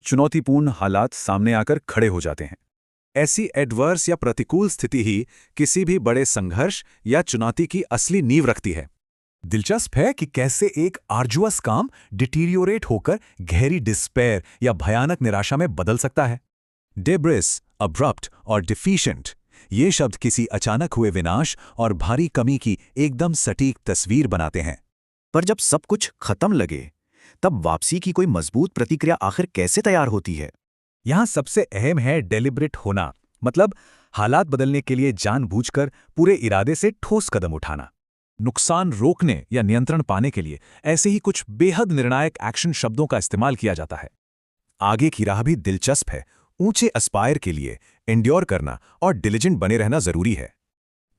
चुनौतीपूर्ण हालात सामने आकर खड़े हो जाते हैं। ऐसी एडवर्स या प्रतिकूल स्थिति ही किसी भी बड़े संघर्ष या चुनौती की असली नींव रखती है। दिलचस्प है कि कैसे एक आर्जुअस काम डिटीरियोरेट होकर गहरी डिस्पेयर या भयानक निराशा में बदल सकता है। डेब्रिस, अब्रप्ट और डिफिशिएंट ये शब्द किसी अचानक हुए विनाश और भारी कमी की एकदम सटीक तस्वीर बनाते हैं। पर जब सब कुछ खत्म लगे, तब वापसी की कोई मजबूत प्रतिक्रिया आखिर कैसे तैयार होती है? यहाँ सबसे अहम है डेलिब्रेट होना, मतलब हालात बदलने के लिए जानबूझकर पूरे इरादे से ठोस कदम उठाना। नुकसान रोकने या नियंत्रण पाने के लिए ऐसे ही कुछ बेहद निर्णायक एक्शन शब्दों का इस्तेमाल किया जाता है। आगे की राह भी दिलचस्प है। ऊंचे एस्पायर के लिए एंड्योर करना और डिलिजेंट बने रहना जरूरी है।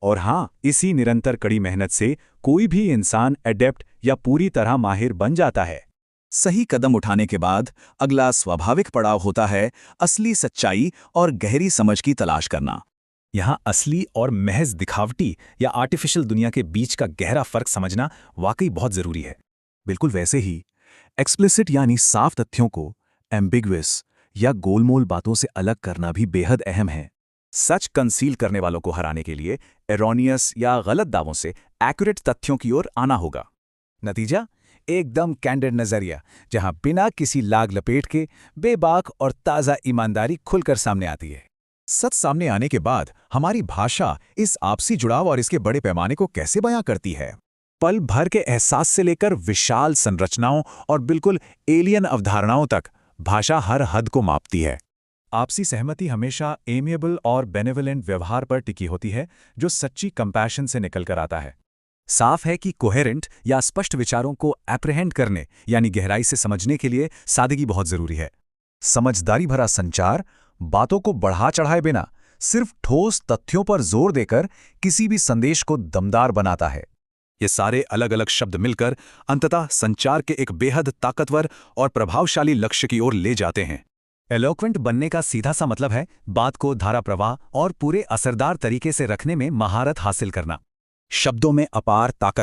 और हाँ, इसी निरंतर कड़ी मेहनत से कोई भी इंसान एडेप्ट या पूरी तरह माहिर बन जाता है। सही कदम उठाने के बाद अगला स्वाभाविक पड़ाव होता है असली सच्चाई और गहरी समझ की तलाश करना। यहाँ असली और महज दिखावटी या आर्टिफिशियल दुनिया के बीच का गहरा फर्क समझना वाकई बहुत जरूरी है। बिल्कुल वैसे ही एक्सप्लिसिट यानी साफ तथ्यों को एम्बिग्युअस या गोलमोल बातों से अलग करना भी बेहद अहम है। सच कंसील करने वालों को हराने के लिए एरोनियस या गलत दावों से एक्यूरेट तथ्यों की ओर आना होगा। नतीजा एकदम कैंडिड नजरिया, जहां बिना किसी लाग लपेट के बेबाक और ताज़ा ईमानदारी खुलकर सामने आती है। सच सामने आने के बाद हमारी भाषा इस आपसी जुड़ाव और इसके बड़े पैमाने को कैसे बयां करती है? पल भर के एहसास से लेकर विशाल संरचनाओं और बिल्कुल एलियन अवधारणाओं तक भाषा हर हद को मापती है। आपसी सहमति हमेशा एमिएबल और बेनेवलेंट व्यवहार पर टिकी होती है, जो सच्ची कंपैशन से निकलकर आता है। साफ है कि कोहेरेंट या स्पष्ट विचारों को एप्रिहेंड करने यानी गहराई से समझने के लिए सादगी बहुत जरूरी है। समझदारी भरा संचार बातों को बढ़ा चढ़ाए बिना सिर्फ ठोस तथ्यों पर जोर देकर किसी भी संदेश को दमदार बनाता है। ये सारे अलग अलग शब्द मिलकर अंततः संचार के एक बेहद ताकतवर और प्रभावशाली लक्ष्य की ओर ले जाते हैं। एलोक्वेंट बनने का सीधा सा मतलब है बात को धारा प्रवाह और पूरे असरदार तरीके से रखने में महारत हासिल करना। शब्दों में अपार ताकत